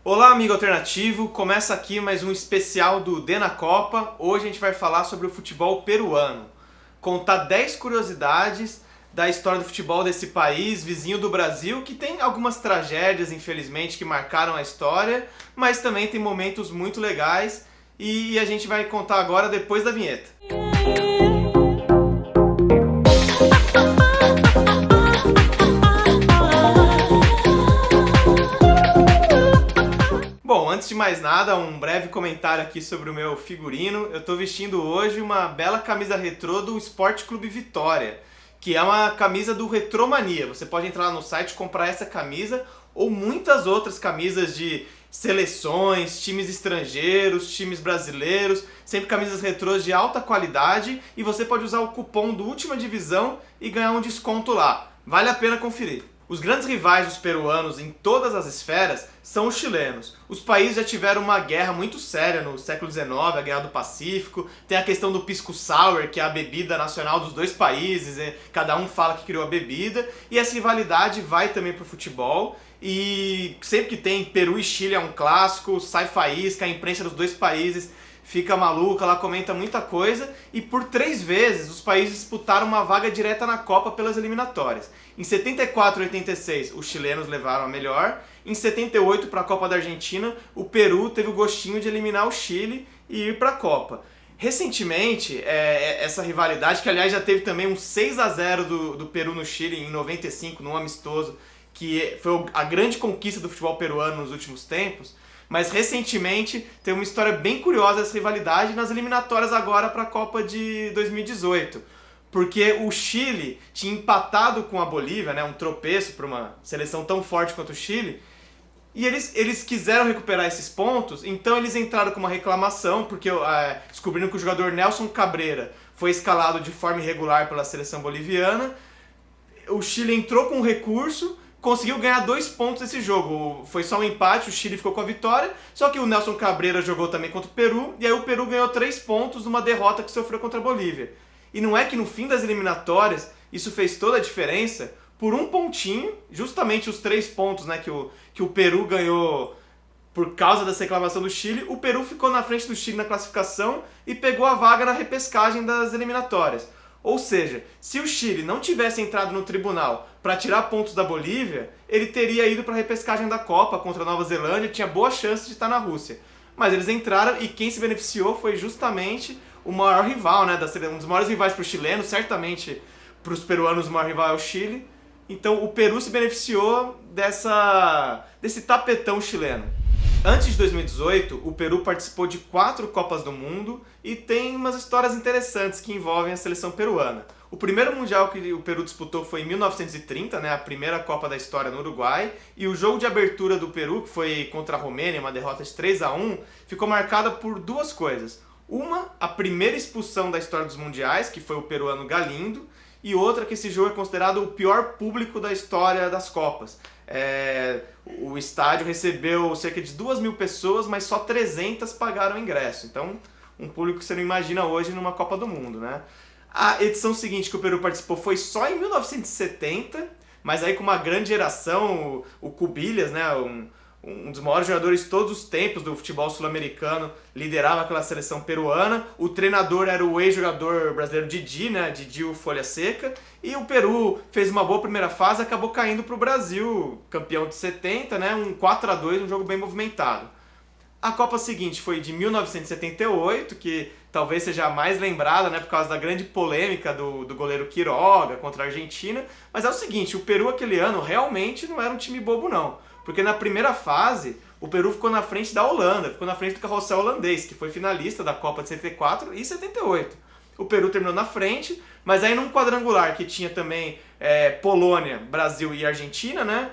Olá, amigo alternativo! Começa aqui mais um especial do D na Copa. Hoje a gente vai falar sobre o futebol peruano. Contar 10 curiosidades da história do futebol desse país, vizinho do Brasil, que tem algumas tragédias, infelizmente, que marcaram a história, mas também tem momentos muito legais e a gente vai contar agora depois da vinheta. Bom, antes de mais nada, um breve comentário aqui sobre o meu figurino. Eu estou vestindo hoje uma bela camisa retrô do Sport Clube Vitória, que é uma camisa do Retromania. Você pode entrar lá no site e comprar essa camisa ou muitas outras camisas de seleções, times estrangeiros, times brasileiros, sempre camisas retrôs de alta qualidade, e você pode usar o cupom do Última Divisão e ganhar um desconto lá. Vale a pena conferir. Os grandes rivais dos peruanos em todas as esferas são os chilenos. Os países já tiveram uma guerra muito séria no século XIX, a Guerra do Pacífico. Tem a questão do pisco sour, que é a bebida nacional dos dois países. Cada um fala que criou a bebida. E essa rivalidade vai também pro futebol. E sempre que tem Peru e Chile é um clássico, sai faísca, a imprensa dos dois países fica maluca, ela comenta muita coisa, e por 3 vezes os países disputaram uma vaga direta na Copa pelas eliminatórias. Em 74 e 86 os chilenos levaram a melhor, em 78 para a Copa da Argentina o Peru teve o gostinho de eliminar o Chile e ir para a Copa. Recentemente, essa rivalidade, que aliás já teve também um 6-0 do Peru no Chile em 95, num amistoso, que foi a grande conquista do futebol peruano nos últimos tempos, mas recentemente tem uma história bem curiosa dessa rivalidade nas eliminatórias agora para a Copa de 2018. Porque o Chile tinha empatado com a Bolívia, né, um tropeço para uma seleção tão forte quanto o Chile, e eles quiseram recuperar esses pontos, então eles entraram com uma reclamação, porque descobriram que o jogador Nelson Cabreira foi escalado de forma irregular pela seleção boliviana. O Chile entrou com um recurso, conseguiu ganhar 2 pontos nesse jogo. Foi só um empate, o Chile ficou com a vitória, só que o Nelson Cabreira jogou também contra o Peru, e aí o Peru ganhou 3 pontos numa derrota que sofreu contra a Bolívia. E não é que no fim das eliminatórias isso fez toda a diferença? Por um pontinho, justamente os 3 pontos, né, que o Peru ganhou por causa dessa reclamação do Chile, o Peru ficou na frente do Chile na classificação e pegou a vaga na repescagem das eliminatórias. Ou seja, se o Chile não tivesse entrado no tribunal para tirar pontos da Bolívia, ele teria ido para a repescagem da Copa contra a Nova Zelândia, tinha boa chance de estar na Rússia. Mas eles entraram e quem se beneficiou foi justamente o maior rival, né, um dos maiores rivais para os chilenos, certamente para os peruanos o maior rival é o Chile. Então o Peru se beneficiou desse tapetão chileno. Antes de 2018, o Peru participou de 4 Copas do Mundo e tem umas histórias interessantes que envolvem a seleção peruana. O primeiro Mundial que o Peru disputou foi em 1930, né, a primeira Copa da história no Uruguai, e o jogo de abertura do Peru, que foi contra a Romênia, uma derrota de 3-1, ficou marcada por 2 coisas. Uma, a primeira expulsão da história dos Mundiais, que foi o peruano Galindo, e outra que esse jogo é considerado o pior público da história das Copas. O estádio recebeu cerca de 2.000 pessoas, mas só 300 pagaram o ingresso. Então, um público que você não imagina hoje numa Copa do Mundo, né? A edição seguinte que o Peru participou foi só em 1970, mas aí com uma grande geração, o Cubillas, né, um dos maiores jogadores de todos os tempos do futebol sul-americano, liderava aquela seleção peruana. O treinador era o ex-jogador brasileiro Didi, né, Didi Folha Seca, e o Peru fez uma boa primeira fase, acabou caindo para o Brasil, campeão de 70, né, um 4-2, um jogo bem movimentado. A Copa seguinte foi de 1978, que talvez seja a mais lembrada, né, por causa da grande polêmica do goleiro Quiroga contra a Argentina, mas é o seguinte, o Peru aquele ano realmente não era um time bobo não, porque na primeira fase o Peru ficou na frente da Holanda, ficou na frente do carrossel holandês, que foi finalista da Copa de 74 e 78. O Peru terminou na frente, mas aí num quadrangular que tinha também Polônia, Brasil e Argentina, né,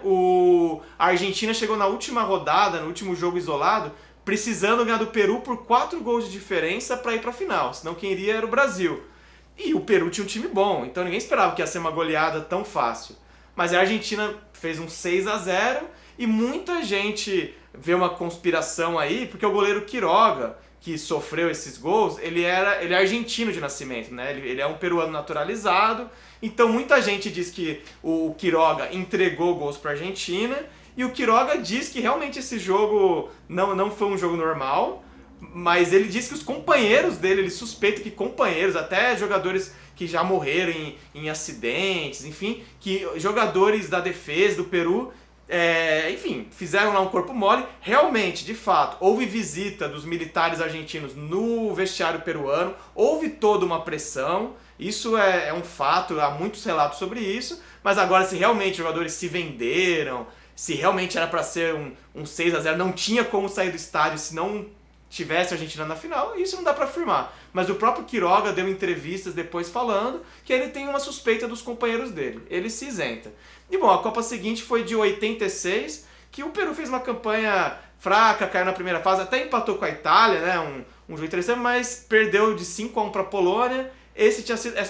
a Argentina chegou na última rodada, no último jogo isolado, precisando ganhar do Peru por 4 gols de diferença para ir para a final, senão quem iria era o Brasil. E o Peru tinha um time bom, então ninguém esperava que ia ser uma goleada tão fácil. Mas a Argentina fez um 6-0 e muita gente vê uma conspiração aí, porque o goleiro Quiroga, que sofreu esses gols, ele é argentino de nascimento, né? Ele é um peruano naturalizado, então muita gente diz que o Quiroga entregou gols para a Argentina E o Quiroga diz que realmente esse jogo não foi um jogo normal, mas ele diz que os companheiros dele, ele suspeita que companheiros, até jogadores que já morreram em acidentes, enfim, que jogadores da defesa do Peru, enfim, fizeram lá um corpo mole. Realmente, de fato, houve visita dos militares argentinos no vestiário peruano, houve toda uma pressão, isso é um fato, há muitos relatos sobre isso, mas agora se realmente os jogadores se venderam, se realmente era para ser um 6-0, não tinha como sair do estádio se não tivesse a Argentina na final, isso não dá para afirmar. Mas o próprio Quiroga deu entrevistas depois falando que ele tem uma suspeita dos companheiros dele, ele se isenta. E bom, a Copa seguinte foi de 86, que o Peru fez uma campanha fraca, caiu na primeira fase, até empatou com a Itália, né, um jogo interessante, mas perdeu de 5-1 para a Polônia. Essa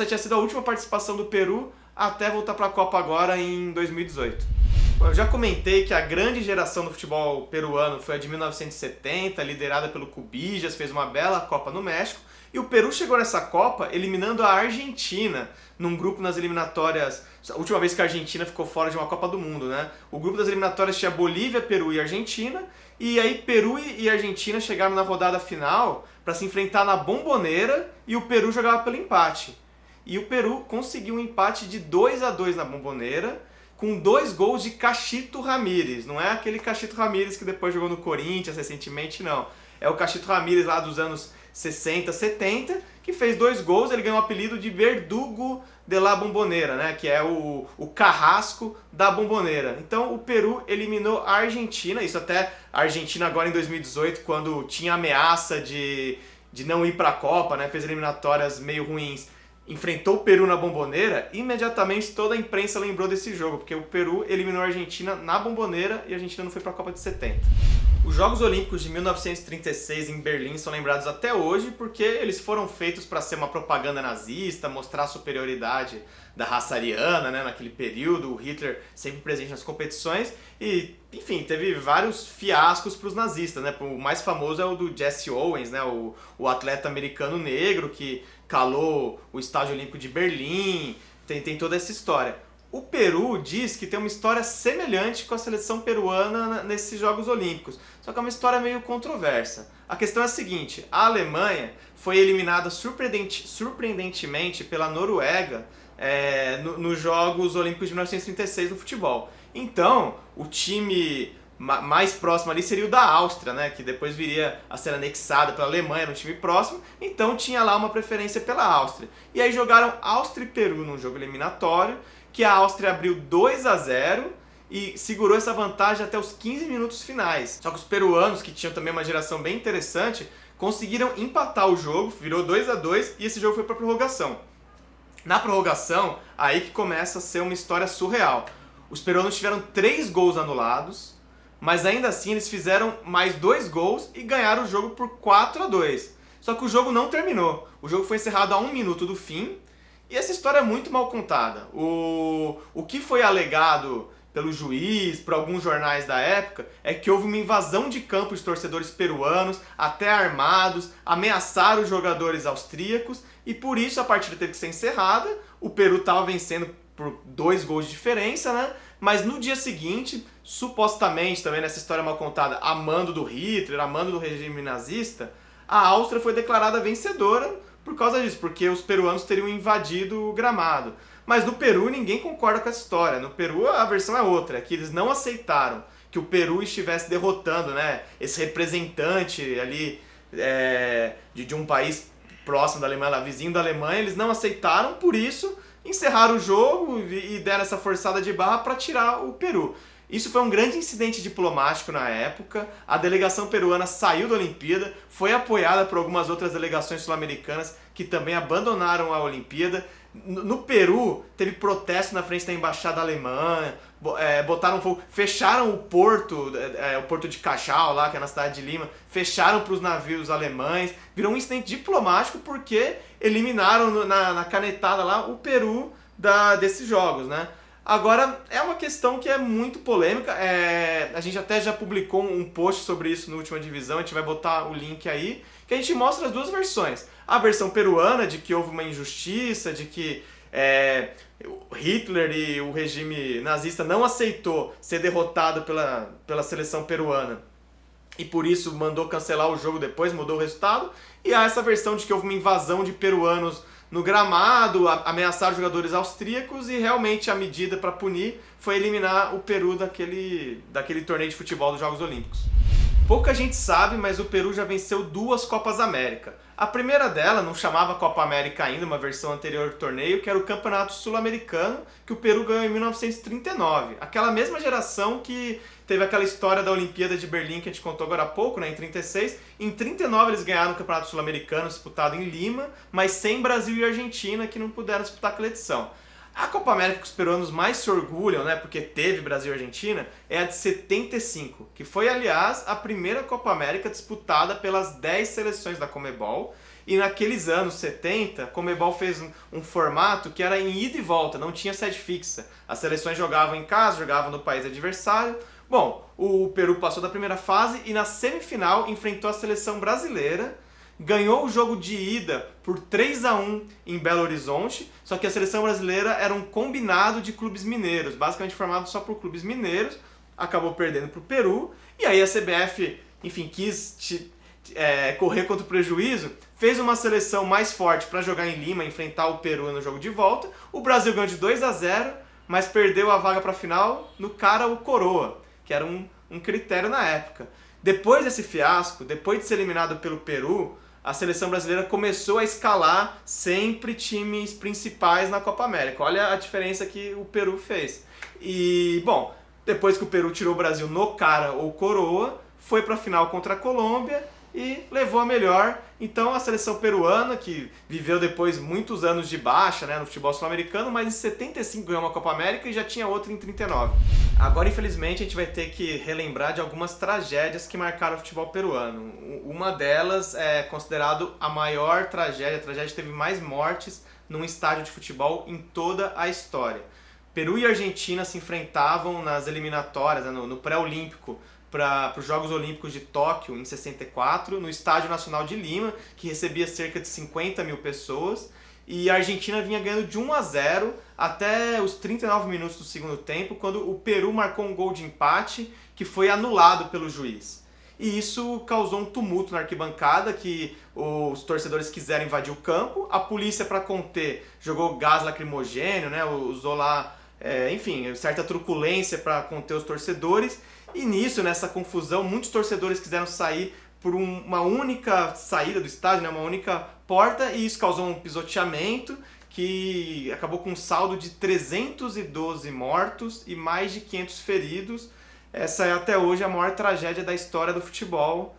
tinha sido a última participação do Peru até voltar para a Copa agora em 2018. Eu já comentei que a grande geração do futebol peruano foi a de 1970, liderada pelo Cubijas, fez uma bela Copa no México, e o Peru chegou nessa Copa eliminando a Argentina num grupo nas eliminatórias, a última vez que a Argentina ficou fora de uma Copa do Mundo, né? O grupo das eliminatórias tinha Bolívia, Peru e Argentina, e aí Peru e Argentina chegaram na rodada final para se enfrentar na Bombonera, e o Peru jogava pelo empate. E o Peru conseguiu um empate de 2-2 na Bombonera, com 2 gols de Cachito Ramírez. Não é aquele Cachito Ramírez que depois jogou no Corinthians recentemente, não. É o Cachito Ramírez lá dos anos 60, 70, que fez 2 gols. Ele ganhou o apelido de Verdugo de la Bombonera, né? Que é o carrasco da Bombonera. Então o Peru eliminou a Argentina, isso até a Argentina agora em 2018, quando tinha ameaça de não ir para a Copa, né? Fez eliminatórias meio ruins, enfrentou o Peru na Bombonera, imediatamente toda a imprensa lembrou desse jogo, porque o Peru eliminou a Argentina na Bombonera e a Argentina não foi para a Copa de 70. Os Jogos Olímpicos de 1936 em Berlim são lembrados até hoje porque eles foram feitos para ser uma propaganda nazista, mostrar a superioridade da raça ariana, né, naquele período, o Hitler sempre presente nas competições e, enfim, teve vários fiascos para os nazistas, né? O mais famoso é o do Jesse Owens, né, o atleta americano negro que calou o Estádio Olímpico de Berlim, tem toda essa história. O Peru diz que tem uma história semelhante com a seleção peruana nesses Jogos Olímpicos, só que é uma história meio controversa. A questão é a seguinte, a Alemanha foi eliminada surpreendentemente pela Noruega nos Jogos Olímpicos de 1936 no futebol. Então, o time mais próximo ali seria o da Áustria, né, que depois viria a ser anexada pela Alemanha no time próximo, então tinha lá uma preferência pela Áustria. E aí jogaram Áustria e Peru num jogo eliminatório, que a Áustria abriu 2-0 e segurou essa vantagem até os 15 minutos finais. Só que os peruanos, que tinham também uma geração bem interessante, conseguiram empatar o jogo, virou 2-2 e esse jogo foi para prorrogação. Na prorrogação, aí que começa a ser uma história surreal. Os peruanos tiveram 3 gols anulados, mas ainda assim eles fizeram mais 2 gols e ganharam o jogo por 4-2. Só que o jogo não terminou. O jogo foi encerrado a 1 minuto do fim. E essa história é muito mal contada. O que foi alegado pelo juiz, por alguns jornais da época, é que houve uma invasão de campo de torcedores peruanos, até armados, ameaçaram os jogadores austríacos, e por isso a partida teve que ser encerrada. O Peru estava vencendo por 2 gols de diferença, né? Mas no dia seguinte, supostamente, também nessa história mal contada, a mando do Hitler, a mando do regime nazista, a Áustria foi declarada vencedora por causa disso, porque os peruanos teriam invadido o gramado. Mas no Peru ninguém concorda com essa história. No Peru a versão é outra, é que eles não aceitaram que o Peru estivesse derrotando, né, esse representante ali de um país próximo da Alemanha, lá, vizinho da Alemanha. Eles não aceitaram, por isso encerraram o jogo e deram essa forçada de barra para tirar o Peru. Isso foi um grande incidente diplomático na época. A delegação peruana saiu da Olimpíada, foi apoiada por algumas outras delegações sul-americanas que também abandonaram a Olimpíada. No Peru, teve protesto na frente da embaixada alemã, botaram fogo, fecharam o porto de Cachao, lá, que é na cidade de Lima, fecharam para os navios alemães. Virou um incidente diplomático porque eliminaram na canetada lá o Peru desses jogos, né? Agora, é uma questão que é muito polêmica, a gente até já publicou um post sobre isso no Última Divisão, a gente vai botar o link aí, que a gente mostra as duas versões. A versão peruana, de que houve uma injustiça, de que Hitler e o regime nazista não aceitou ser derrotado pela seleção peruana e por isso mandou cancelar o jogo depois, mudou o resultado. E há essa versão de que houve uma invasão de peruanos no gramado, ameaçaram jogadores austríacos e realmente a medida para punir foi eliminar o Peru daquele torneio de futebol dos Jogos Olímpicos. Pouca gente sabe, mas o Peru já venceu 2 Copas América. A primeira dela não chamava Copa América ainda, uma versão anterior do torneio, que era o Campeonato Sul-Americano, que o Peru ganhou em 1939. Aquela mesma geração que teve aquela história da Olimpíada de Berlim que a gente contou agora há pouco, né, em 36. Em 39 eles ganharam o Campeonato Sul-Americano disputado em Lima, mas sem Brasil e Argentina, que não puderam disputar aquela edição. A Copa América que os peruanos mais se orgulham, né, porque teve Brasil e Argentina, é a de 75, que foi, aliás, a primeira Copa América disputada pelas 10 seleções da Conmebol. E naqueles anos 70, a Conmebol fez um formato que era em ida e volta, não tinha sede fixa. As seleções jogavam em casa, jogavam no país adversário. Bom, o Peru passou da primeira fase e na semifinal enfrentou a seleção brasileira, ganhou o jogo de ida por 3-1 em Belo Horizonte, só que a seleção brasileira era um combinado de clubes mineiros, basicamente formado só por clubes mineiros, acabou perdendo para o Peru, e aí a CBF, enfim, quis correr contra o prejuízo, fez uma seleção mais forte para jogar em Lima, enfrentar o Peru no jogo de volta. O Brasil ganhou de 2-0, mas perdeu a vaga para a final no cara ou coroa, que era um critério na época. Depois desse fiasco, depois de ser eliminado pelo Peru, a seleção brasileira começou a escalar sempre times principais na Copa América. Olha a diferença que o Peru fez. E, bom, depois que o Peru tirou o Brasil no cara ou coroa, foi para a final contra a Colômbia e levou a melhor. Então a seleção peruana, que viveu depois muitos anos de baixa, né, no futebol sul-americano, mas em 75 ganhou uma Copa América e já tinha outra em 39. Agora, infelizmente, a gente vai ter que relembrar de algumas tragédias que marcaram o futebol peruano. Uma delas é considerado a maior tragédia, a tragédia que teve mais mortes num estádio de futebol em toda a história. Peru e Argentina se enfrentavam nas eliminatórias, né, no pré-olímpico, para os Jogos Olímpicos de Tóquio em 64, no Estádio Nacional de Lima, que recebia cerca de 50 mil pessoas, e a Argentina vinha ganhando de 1-0 até os 39 minutos do segundo tempo, quando o Peru marcou um gol de empate que foi anulado pelo juiz. E isso causou um tumulto na arquibancada, que os torcedores quiseram invadir o campo, a polícia, para conter, jogou gás lacrimogêneo, né, usou lá, enfim, certa truculência para conter os torcedores. E nisso, nessa confusão, muitos torcedores quiseram sair por uma única saída do estádio, né, uma única porta, e isso causou um pisoteamento que acabou com um saldo de 312 mortos e mais de 500 feridos. Essa é até hoje a maior tragédia da história do futebol.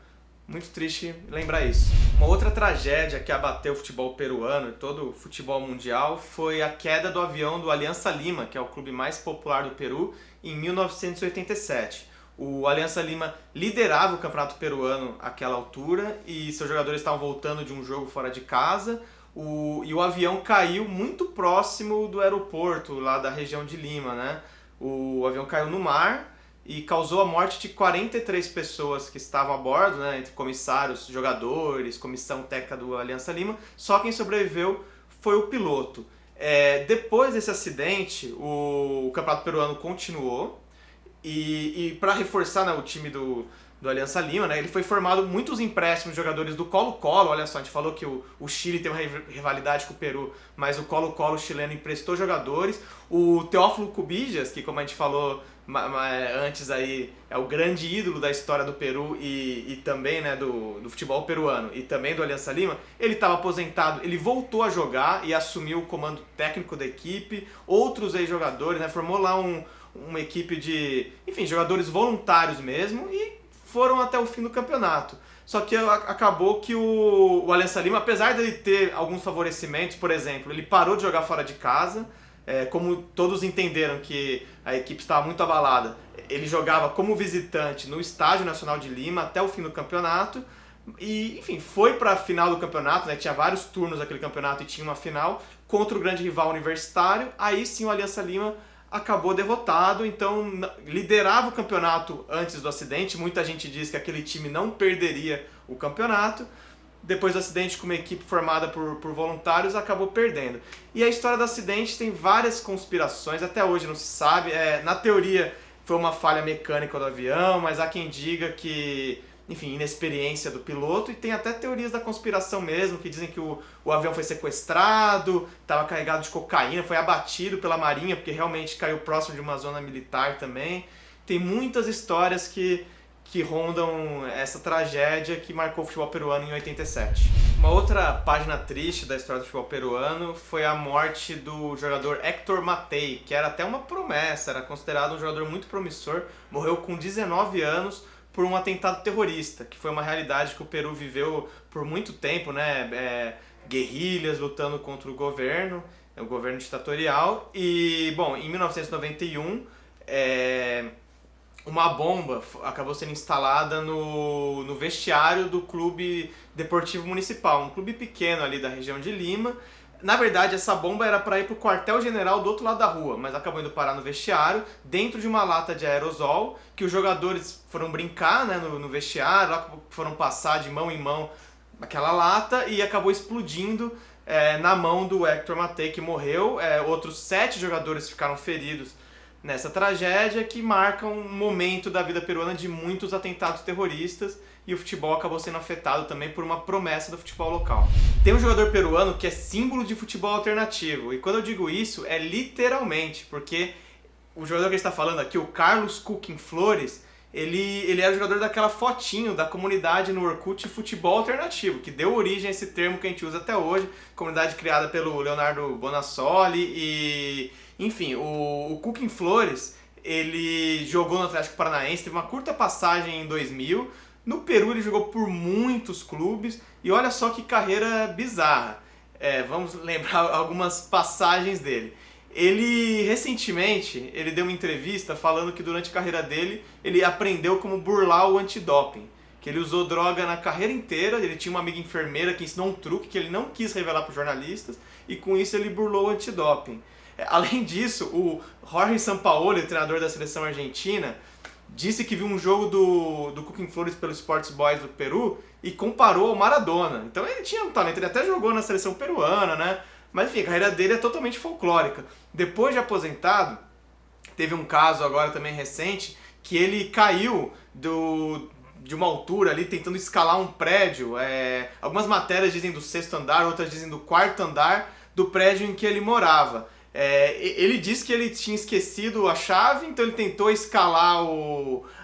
Muito triste lembrar isso. Uma outra tragédia que abateu o futebol peruano e todo o futebol mundial foi a queda do avião do Alianza Lima, que é o clube mais popular do Peru, em 1987. O Alianza Lima liderava o campeonato peruano àquela altura e seus jogadores estavam voltando de um jogo fora de casa. E o avião caiu muito próximo do aeroporto lá da região de Lima, né? O avião caiu no mar e causou a morte de 43 pessoas que estavam a bordo, né? Entre comissários, jogadores, comissão técnica do Alianza Lima. Só quem sobreviveu foi o piloto. Depois desse acidente, o campeonato peruano continuou. E para reforçar, né, o time do Alianza Lima, né, ele foi formado muitos empréstimos de jogadores do Colo-Colo. Olha só, a gente falou que o Chile tem uma rivalidade com o Peru, mas o Colo-Colo chileno emprestou jogadores. O Teófilo Cubillas, que, como a gente falou antes, aí, é o grande ídolo da história do Peru e também, né, do futebol peruano e também do Alianza Lima, ele estava aposentado, ele voltou a jogar e assumiu o comando técnico da equipe. Outros ex-jogadores, né, formou lá uma equipe de, enfim, jogadores voluntários mesmo, e foram até o fim do campeonato. Só que acabou que o Alianza Lima, apesar de ele ter alguns favorecimentos, por exemplo, ele parou de jogar fora de casa, como todos entenderam que a equipe estava muito abalada, ele jogava como visitante no Estádio Nacional de Lima até o fim do campeonato, e, enfim, foi para a final do campeonato, né? Tinha vários turnos naquele campeonato e tinha uma final contra o grande rival Universitário. Aí sim o Alianza Lima acabou derrotado, então liderava o campeonato antes do acidente. Muita gente diz que aquele time não perderia o campeonato, depois do acidente com uma equipe formada por voluntários, acabou perdendo. E a história do acidente tem várias conspirações, até hoje não se sabe. Na teoria foi uma falha mecânica do avião, mas há quem diga que, enfim, inexperiência do piloto, e tem até teorias da conspiração mesmo, que dizem que o avião foi sequestrado, estava carregado de cocaína, foi abatido pela Marinha, porque realmente caiu próximo de uma zona militar também. Tem muitas histórias que rondam essa tragédia que marcou o futebol peruano em 87. Uma outra página triste da história do futebol peruano foi a morte do jogador Héctor Matei, que era até uma promessa, era considerado um jogador muito promissor, morreu com 19 anos por um atentado terrorista, que foi uma realidade que o Peru viveu por muito tempo, né? Guerrilhas lutando contra o governo ditatorial. E, bom, em 1991, uma bomba acabou sendo instalada no vestiário do Clube Deportivo Municipal, um clube pequeno ali da região de Lima. Na verdade, essa bomba era para ir para o quartel-general do outro lado da rua, mas acabou indo parar no vestiário, dentro de uma lata de aerosol, que os jogadores foram brincar, né, no vestiário, lá foram passar de mão em mão aquela lata e acabou explodindo na mão do Héctor Matei, que morreu. Outros 7 jogadores ficaram feridos nessa tragédia, que marca um momento da vida peruana de muitos atentados terroristas, e o futebol acabou sendo afetado também por uma promessa do futebol local. Tem um jogador peruano que é símbolo de futebol alternativo, e quando eu digo isso é literalmente, porque o jogador que a gente está falando aqui, o Carlos Cooking Flores, ele era o jogador daquela fotinho da comunidade no Orkut Futebol Alternativo, que deu origem a esse termo que a gente usa até hoje, comunidade criada pelo Leonardo Bonassoli. E enfim, o Cooking Flores, ele jogou no Atlético Paranaense, teve uma curta passagem em 2000, no Peru ele jogou por muitos clubes, e olha só que carreira bizarra. Vamos lembrar algumas passagens dele. Ele, recentemente, ele deu uma entrevista falando que durante a carreira dele, ele aprendeu como burlar o antidoping. Que ele usou droga na carreira inteira, ele tinha uma amiga enfermeira que ensinou um truque que ele não quis revelar para os jornalistas, e com isso ele burlou o antidoping. Além disso, o Jorge Sampaoli, o treinador da seleção argentina, disse que viu um jogo do Cooking Flores pelo Sports Boys do Peru e comparou ao Maradona. Então ele tinha um talento, ele até jogou na seleção peruana, né? Mas enfim, a carreira dele é totalmente folclórica. Depois de aposentado, teve um caso agora também recente, que ele caiu de uma altura ali, tentando escalar um prédio. Algumas matérias dizem do 6º andar, outras dizem do 4º andar do prédio em que ele morava. Ele disse que ele tinha esquecido a chave, então ele tentou escalar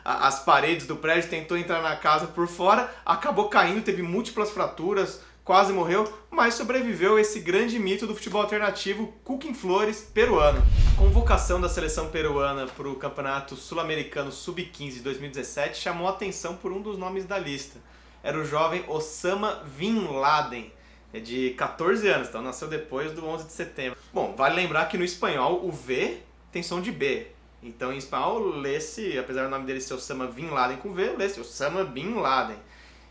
as paredes do prédio, tentou entrar na casa por fora, acabou caindo, teve múltiplas fraturas, quase morreu, mas sobreviveu esse grande mito do futebol alternativo, Cooking Flores, peruano. A convocação da seleção peruana para o Campeonato Sul-Americano Sub-15 de 2017 chamou a atenção por um dos nomes da lista. Era o jovem Osama Bin Laden, de 14 anos, então nasceu depois do 11 de setembro. Bom, vale lembrar que no espanhol o V tem som de B. Então em espanhol lê-se, apesar do nome dele ser Osama Bin Laden com V, lê-se Osama Bin Laden.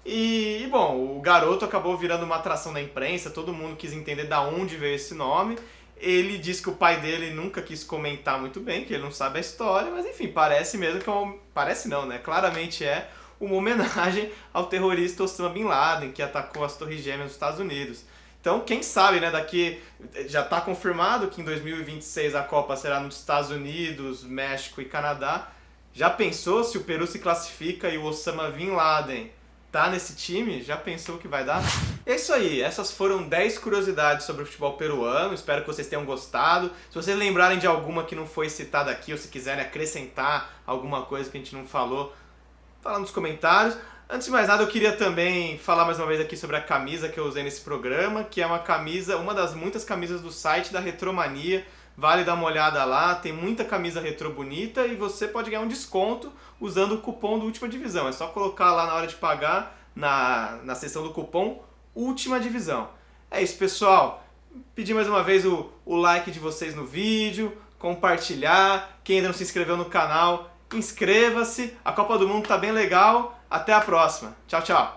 E bom, o garoto acabou virando uma atração da imprensa, todo mundo quis entender de onde veio esse nome. Ele disse que o pai dele nunca quis comentar muito bem, que ele não sabe a história, mas enfim, parece mesmo que parece não, né? Claramente é uma homenagem ao terrorista Osama Bin Laden, que atacou as Torres Gêmeas nos Estados Unidos. Então, quem sabe, né, daqui já está confirmado que em 2026 a Copa será nos Estados Unidos, México e Canadá. Já pensou se o Peru se classifica e o Osama Bin Laden tá nesse time? Já pensou o que vai dar? É isso aí, essas foram 10 curiosidades sobre o futebol peruano, espero que vocês tenham gostado. Se vocês lembrarem de alguma que não foi citada aqui, ou se quiserem acrescentar alguma coisa que a gente não falou, fala nos comentários. Antes de mais nada, eu queria também falar mais uma vez aqui sobre a camisa que eu usei nesse programa, que é uma das muitas camisas do site da Retromania. Vale dar uma olhada lá, tem muita camisa retrô bonita e você pode ganhar um desconto usando o cupom do Última Divisão. É só colocar lá na hora de pagar, na seção do cupom Última Divisão. É isso, pessoal. Pedir mais uma vez o like de vocês no vídeo, compartilhar. Quem ainda não se inscreveu no canal, inscreva-se. A Copa do Mundo tá bem legal. Até a próxima. Tchau, tchau.